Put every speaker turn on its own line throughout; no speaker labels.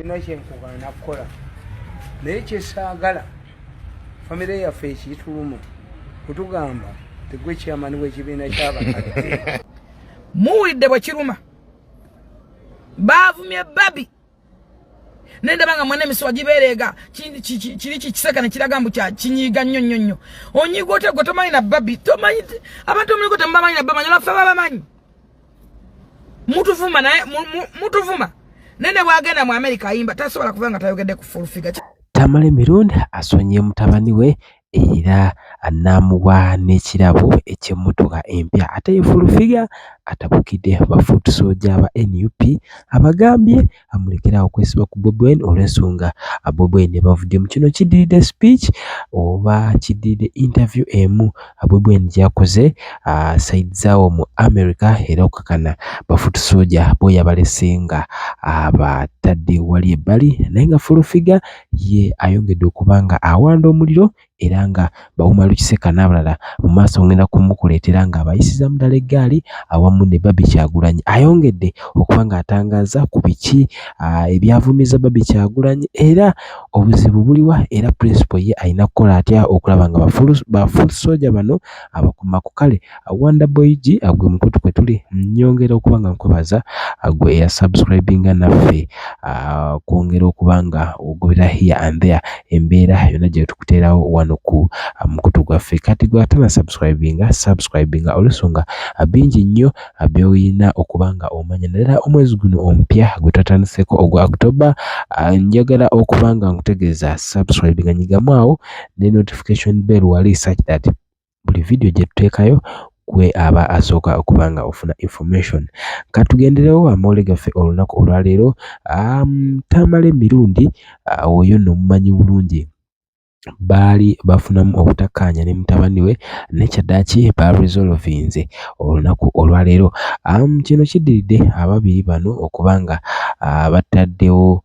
Ina kyenkugana nakukola naye kyesaagala famire yaffe ekiyitulumu kutugamba tegwe kyamani w'ekibiina ky'abakadde
muwulidde bwe kiruma baavumye Barbie nenda banga mwana emiswa gibeerega kiri kikiseka ne kiraga mbu kya kinyiiga nnyo onyiiga otego tomanyi na Barbie tomanyi abantu omuligo temubamanyi na Barbie manyi laffe babamanyi mutuvuma naye mutuvuma nene bwagenda mu America ayimba tasobola kuva nga tayogedde ku full figure.
Tamale mirundi asonye mutabani we era anamuwa n'ekirabo eky'emmotoka empya ate full figure atabukidde bafuutu soja aba NUP abagambye amulekerawo okwesiba ku Bobi Wine olw'ensonga Bobi Wine bavudde mu kino kiddiridde speech oba kiddiridde interview emu Bobi Wine gyakoze saidzawo mu America era okakana bafuutu soja boya balesenga abatadde wali ebbali naye nga full figure ye ayongedde okubanga awanda omuliro era nga bawuma Lukiseka n'abalala mu maaso ngenda kumukuleetera nga abayisiza mu ddala eggaali awamu ne Barbie Kyagulanyi ayongedde okuba nga atangaaza ku biki ebyavumiza Barbie Kyagulanyi era obuzibu buliwa era principal ye alina kukola atya okulaba nga bafull soja bano abakuma ku kale Wonder Boy G agwe mukutu kwe tuli nnyongera okuba nga nkwebaza agwe eya subscribinga naffe kwongera okuba nga ogobera here and there embeera yonna gye tukuteerawo wano ku mukutu gwaffe kati gwatana subscribinga olw'ensonga bingi nnyo by'olina okuba nga omanya naddala omwezi guno omupya gwe twatandiseko ogwa October njagala okuba nga nkutegeeza subscribinga nyigamu awo ne notification bell wali such that buli video gye tuteekayo gwe aba asooka okuba nga ofuna information. Katugenderewo amawulire gaffe olunaku olwaleero. Tamale mirundi oyo nno mumanyi bulungi baali bafunamu obutakkaanya ne mutabani we nekyaddaaki baresolvinze olunaku olwaleero. Kino kiddiridde ababiri bano okuba nga bataddewo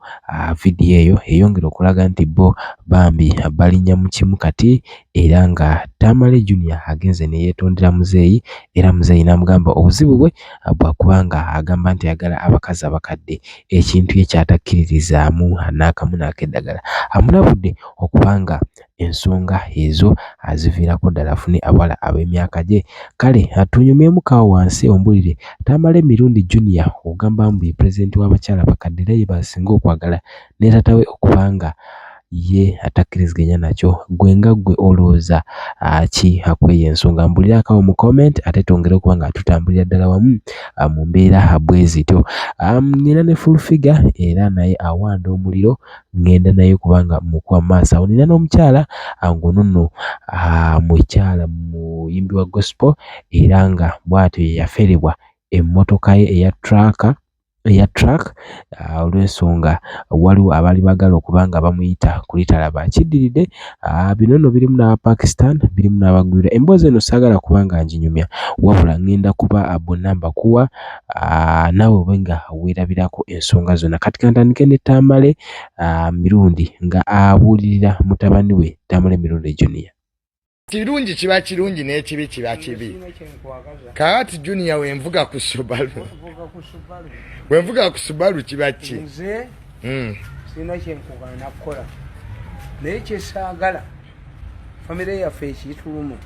vidiyo eyo eyongera okulaga nti bo bambi balinnya mu kimu kati era nga Tamale Junior agenze ne yeetondera muzeeyi era muzeeyi n'amugamba obuzibu bwe bwakubanga agamba nti ayagala abakazi abakadde ekintu ye kyatakkiririzaamu n'akamu n'akeddagala amulabudde okubanga ensonga ezo aziviirako ddala afune abawala ab'emyaka gye kale atunyumyemu kaawo wansi ombulire Tamale mirundi Junior ogamba mbu ye pulezidenti w'abakyala abakadde era ye basinga okwagala ne taata we okubanga ye atakkiriziganya nakyo gwe nga gwe olowooza ki akweyo ensonga mbulira akawo mu comment ate tongere okuba nga tutambulira ddala wamu mu mbeera bwe zityo. Nina ne full figure era naye awanda omuliro ngenda naye kubanga mukuwa maaso awo nina n'omukyala ngono nno mukyala muyimbi wa gospel era nga bw'atyo ye yaferebwa emmotoka ye eya truck olw'ensonga waliwo abaali bagala okuba nga bamuyita kulitalaba kiddiridde bino nno birimu n'Abapakistan birimu n'abagwira emboozi eno saagala kuba nga nginyumya wabula ngenda kuba bonna mbakuwa naawe obe nga weerabirako ensonga zonna kati kantandike ne Tamale mirundi nga abuulirira mutabani we Tamale mirundi Junior.
Kirungi kiba kirungi n'ekibi kiba kibi. Kaati Junior wenvuga ku Subaru. Wenvuga ku Subaru kiba ki?
Nze sina kyenkugana nakukola naye kyesaagala famire yaffe ekiyitulumu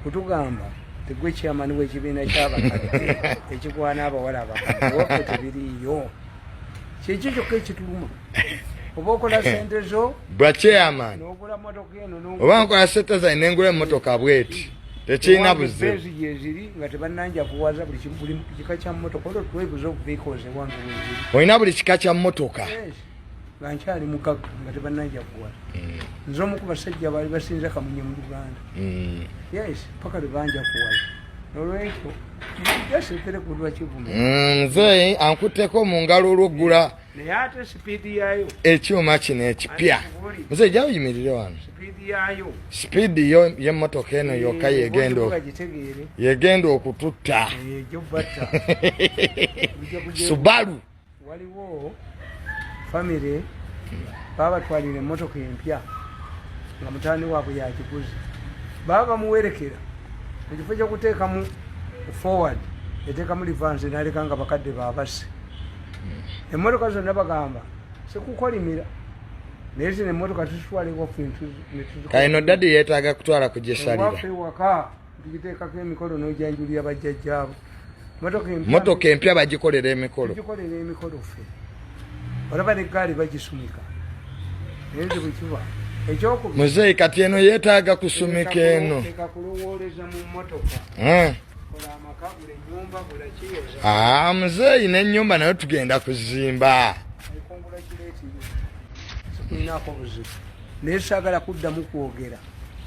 kutugamba tegwe kyamani w'ekibiina ky'abakadde ekigwana abawala abakadde waffe tebiriiyo kyekyo kyokka ekituluma oba okola sente zo
bwa chairman
n'ogula mmotoka eno
oba nkola sente zange n'engula emmotoka bweti tekirina buzibu
bezi gyeziri nga tebannanja kuwaza buli kika kya mmotoka olwo twebuza vehicles ewange weziri
olina buli kika kya mmotoka
nga nkyali mugagga nga tebannanja kuwaza nze omu ku basajja baali basinze kamunye mu Uganda yes paka lwebanja kuwaza olwekyo jasekere kulwa kivume
nze ankutteko mu ngalo olw'oggula
naye ate sipiidi yayo
ekyuma kino ekipya nze jja uyimirire wano
sipiidi yayo
sipiidi yo y'emmotoka eno yokka yegenda okututta
egyo batta
Subaru
waliwo famire babatwalira emmotoka empya nga mutaani waabwe yakiguzi baba bamuwerekera mu kifo ky'okuteekamu forward eteekamu reverse n'aleka nga bakadde baabase emmotoka zonna bagamba sikukolimira naye zino emmotoka tuzitwala ewaffe
kaino dadi yeetaaga kutwala kugisalira
waffe waka tugiteekako emikolo n'ojanjulira bajjajjaabo
motoka empya bagikolera emikolo
ffe olaba neggaali bagisumika naye nze bwe kiba ekyokubiri
muzeeyi kati eno yeetaaga kusumika eno
kulowoleza mu mmotoka kola amakagula ennyumba kola kiyoza
muzeeyi n'ennyumba nayo tugenda kuzimba
sikulinako buzibu naye saagala kuddamu kwogera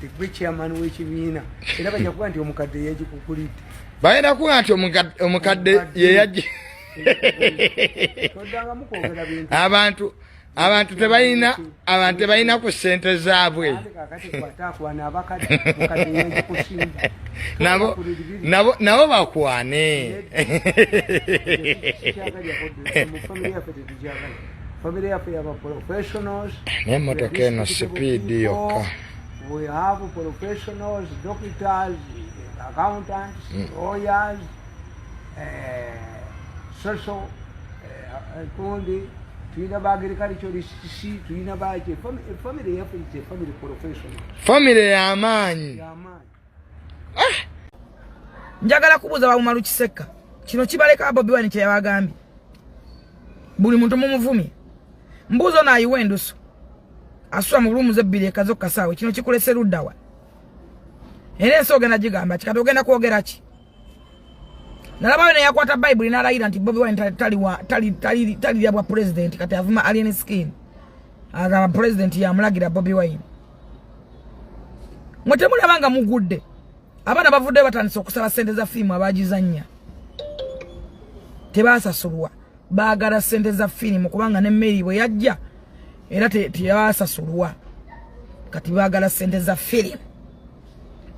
tegwe chairman w'ekibiina era bajja kuba nti omukadde yagikukulidde
bayina kuba nti omukadde yeyagi
toddangamu kwogera bintu
abantu tebalina ku ssente zaabwe nabo bakwane
family yaffe yaba professionals
n'emmotoka eno sipiidi yokka
we have professionals doctors accountants lawyers social kundi tulina ba agriculturalists tulina baki family yaffe is a family professional
family y'amaanyi
njagala kubuuza Babumalu Kiseka kino kibaleka Bobi Wine kye yabagambye buli muntu mumuvumye mbuzo na ayiwenduso asula mu bulumuze bbiri ekazo kasaawe kino kikulese luddawa era ensoga nagigamba kikati ogenda kwogera ki nalabayo ne yakwata Bible n'alayira nti Bobi Wine tali yabwa president kati avuma alien skin agamba president yamulagira Bobi Wine mwetemulabanga mugudde abaana bavudde batandise okusaba sente za firimu abagizannya tebasasulwa baagala sente za firimu kubanga n'emmeri bwe yajja era teyabasasulwa kati baagala sente za firimu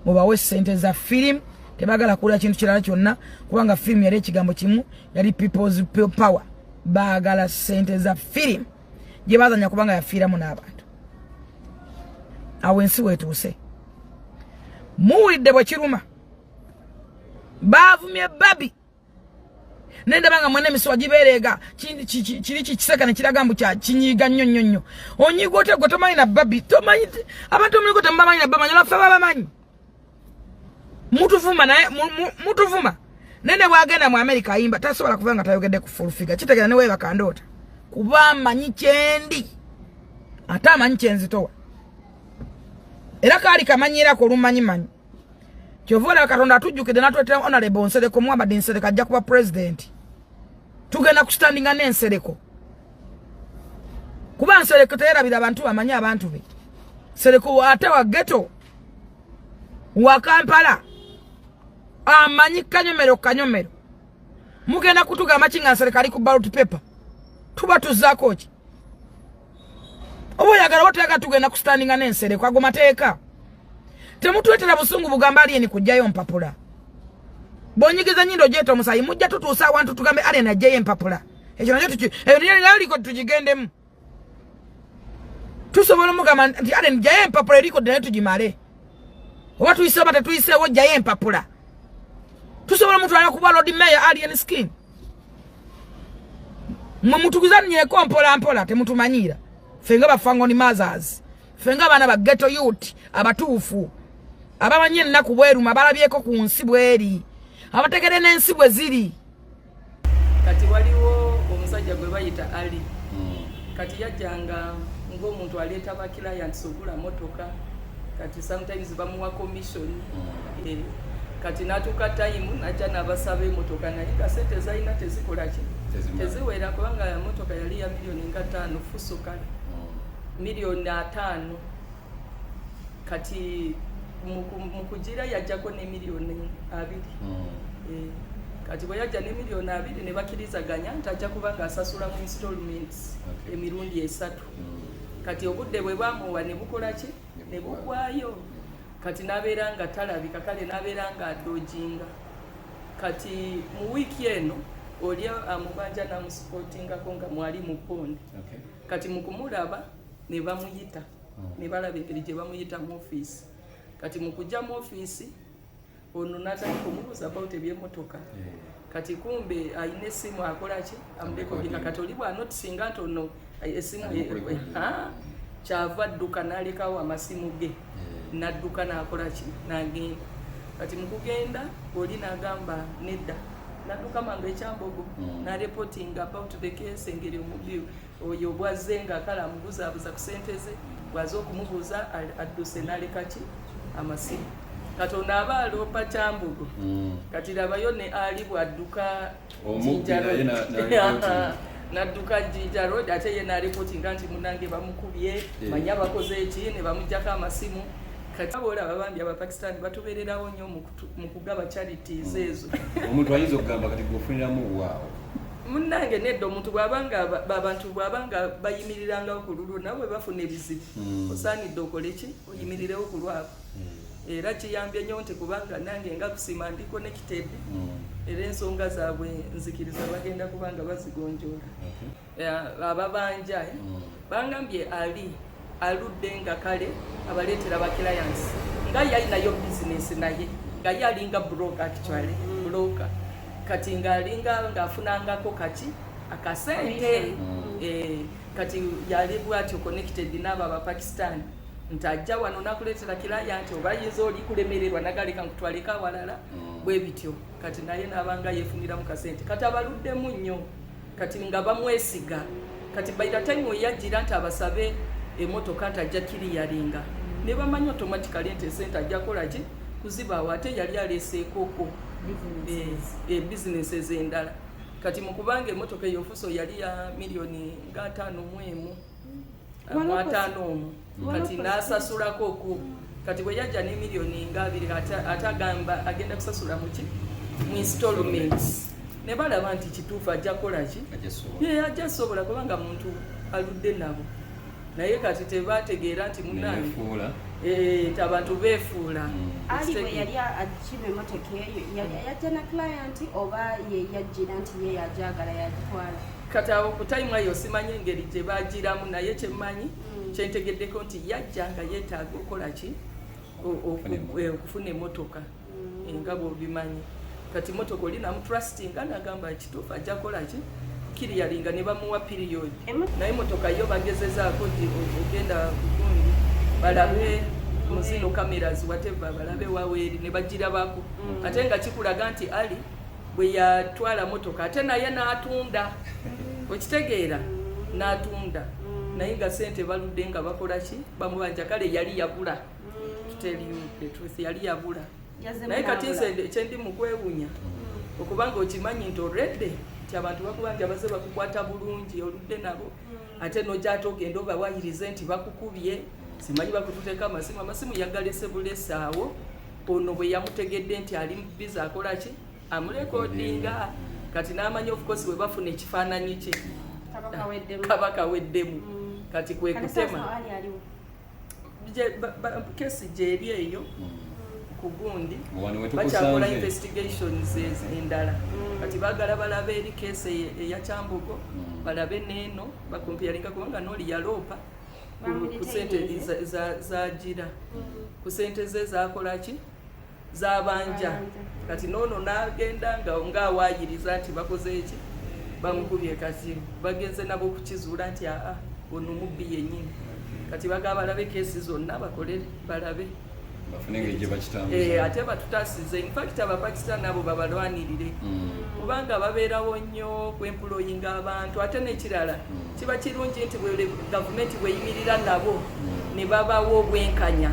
mubawe sente za firimu tebagala kulya kintu kirala kyonna kubanga firimu yali ekigambo kimu yali people's power baagala sente za firimu gye bazanya kubanga yafiiramu n'abantu awo ensi weetuuse muwulidde bwe kiruma baavumye Barbie nendabanga mwene emiswa gibeerega kiri kikiseka ne kiraga mbu kinyiiga nnyo onyiga ote gwe tomanyi na Barbie tomanyi abantu omuligo temubamanyi na Barbie laffe babamanyi mutuvuma naye mutuvuma nene bwagenda mu America ayimba tasobola kuva nga tayogedde ku full figure kitegera ne weeba kandoota kuba amanyi kyendi ate amanyi kyenzitowa era kaali kamanyirako olumanyimanyi kyovola Katonda atujjukidde n'atwetera honorable Nsereko Muhammad Nsereko ajja kuba president tugenda kustandinga n'Ensereko kuba Nsereko teyerabira abantu bamanyi abantu be Nsereko ate wa ghetto wa Kampala amanyi kanyomero mugenda kutugamba kinga Nsereko ali ku ballot paper tuba tuzaako ki obo yagala woteka tugenda kustandinga n'Ensereko ago mateeka temutwetera busungu bugamba alien kujjayo mpapula bonyigiza nyindo jeto musayi mujja tutuusa abantu tugambe alien ajjayo mpapula ekyo nakyo naliko tugigendemu tusobola mugamba nti alien jjayo mpapula eriko naye tugimale oba tuyiseba tetuyiseewo jjayo mpapula tusobola mutwala kuba Lord Mayor alien skin mutugizannyeko mpola temutumanyira fenga bafangoni mothers fenga bana ba ghetto youth abatuufu abamanyi ennaku bweruma abalabyeko ku nsi bweri abategere n'ensi bwe ziri
kati waliwo omusajja gwe bayita Ali kati yajjanga ng'omuntu aleeta ba clients ogula motoka kati sometimes bamuwa commission kati natuka time najja n'abasaba emotoka naye nga sente zalina tezikola ki teziwera kubanga motoka yali ya milioni nga 5 fuso kale milioni 5 kati mukujira yajjako ne milioni 2 kati bwe yajja ne milioni 2 ne bakirizaganya ntajja kubanga asasula mu installments emirundi 3 kati obudde bwe bamuwa ne bukola ki ne bugwayo kati nabeera nga talabika kale nabeera nga adojinga kati mu wiki eno oli amubanja namusipotingako nga mwali mu pondi kati mukumulaba ne bamuyita ne balaba engeri gye bamuyita mu office kati mukujja mu office ono natali kumubuuza about eby'emmotoka kati kumbe ayina essimu akola ki amudekogika kati oli bwanotisinga nti ono esimu kyava adduka n'alekawo amasimu ge n'adduka n'akola ki n'agenda kati mu kugenda oli n'agamba nedda n'adduka mangu ekyambogo n'areporting about the case engeri omubbi oyo bwazze ng'akala amubuzaabuza ku ssente ze bwaze okumubuuza adduse n'aleka ki amasimu katonda aba aloopa kyambogo kati labayo ne ali bwadduka n'adduka Jinja Road ate ye n'alipotinga nti munange bamukubye manya bakoze eki ne bamujjako amasimu kati abolaba bambi Abapakistan batubeererawo nnyo mu kugaba charities ezo
omuntu ayinza okugamba kati gwofuniramu waawo
munnange nedda omuntu bw'abantu bw'abanga bayimirirangawo ku lulwo nabo bwe bafuna ebizibu osaanidde okole ki oyimirirewo ku lwabo era kiyambye nnyo nti kubanga nange nga kusima ndi connected era ensonga zaabwe nzikiriza bagenda kubanga bazigonjoola ababanja bangambye aludde nga kale abaleetera ba clients nga yalinayo business naye nga yalinga broker actually broker kati ng'alinga ng'afunangako kati akasente kati yali bwatyo connected n'abo Abapakistan nti ajja wano nakuleetera client oba yinza oli kulemererwa nagaleka nkutwaleka awalala bwe bityo kati naye n'abanga yeefunira mu kasente kati abaluddemu nnyo kati nga bamwesiga kati by the time weyajjira nti abasabe emmotoka ntajja kiriyalinga ne bamanyi automatically nti esente ajja kola ki kuzibaawo ate yali aleeseekoko businesses endala kati mu kubanga emmotoka eyo ofuso yali ya miliyoni nga 5.1 kati n'asasulako ku kati bwe yajja ne miliyoni nga 2 ate agamba agenda kusasula mu installments ne balaba nti kituufu ajja kola ki ajja sobola kubanga muntu aludde nabo naye kati tebategeera nti munange abantu beefuula
ali bwe yali akiba emmotoka eyo yajja na client oba ye yajjira nti ye yajagala yagitwala
kati abo ku time eyo simanyi engeri gye baagiramu naye kyemmanyi kyentegeddeko nti yajja nga yeetaaga okukola ki okufuna emmotoka nga bw'obimanyi kati emmotoka oli namutrustinga n'agamba kituufu ajja kola ki kiriyalinga ne bamuwa period naye emmotoka yo bagezezaako ogenda kugundi balabe muzino cameras whatever balabe waweeri ne bagirabako ate nga kikulaga nti ali bwe yatwala motoka ate naye n'atunda okitegeera n'atunda naye nga sente baludde nga bakola ki bamubanja kale yali yabula to tell you the truth yali yabula naye kati nze ekyendi mu kwewunya okubanga okimanyi nti already ti abantu bakubanja baze bakukwata bulungi oludde nabo ate nojja ogenda obawayirize nti bakukubye simanyi bakututeeka amasimu yagalese bulesaawo ono bwe yamutegedde nti ali mu biza akola ki amurekodinga kati n'amanyi of course bwe bafuna ekifaananyi kye kabaka weddemu kati kwe kutema kesi gyeri eyo kugundi bakyakola investigations endala kati bagala balabe eri kesi eya Kyambogo balabe neeno bakompiyalinga kubanga n'oli yaloopa ku sente zagira ku sente ze zakola ki zabanja kati noono n'agenda ng'awaayiriza nti bakoze eki bamukubye kati bagenze nabo okukizuula nti ono mubbi yennyini kati bagaba balabe kesi zonna bakole balabe ate batutasize infact Abapakistan nabo babalwanirire kubanga babeerawo nnyo kwemployinga abantu ate n'ekirala kiba kirungi nti gavumenti bweyimirira nabo ne babawo obwenkanya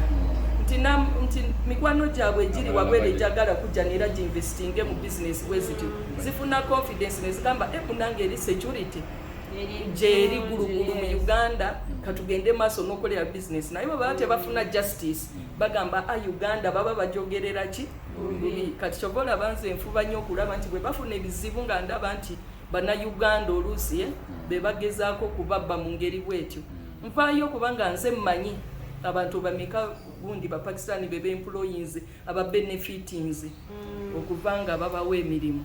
nti mikwano gyabwe giri wabwere jagala kujja neera ginvestinge mu business bwezityo zifuna confidence nezigamba munange eri security gyeri gulugulu mu Uganda katugende maaso n'okolera business naye baba tebafuna justice bagamba Uganda baba bajogerera ki kati kyobola banze enfuba nnyo okulaba nti bwe bafuna ebizibu nga ndaba nti bana Uganda oluusi be bagezaako kubabba mu ngeri bwetyo nfaayo kubanga nze mmanyi abantu bameka gundi Bapakistani bebe employees aba benefitings okuvanga babawe emirimu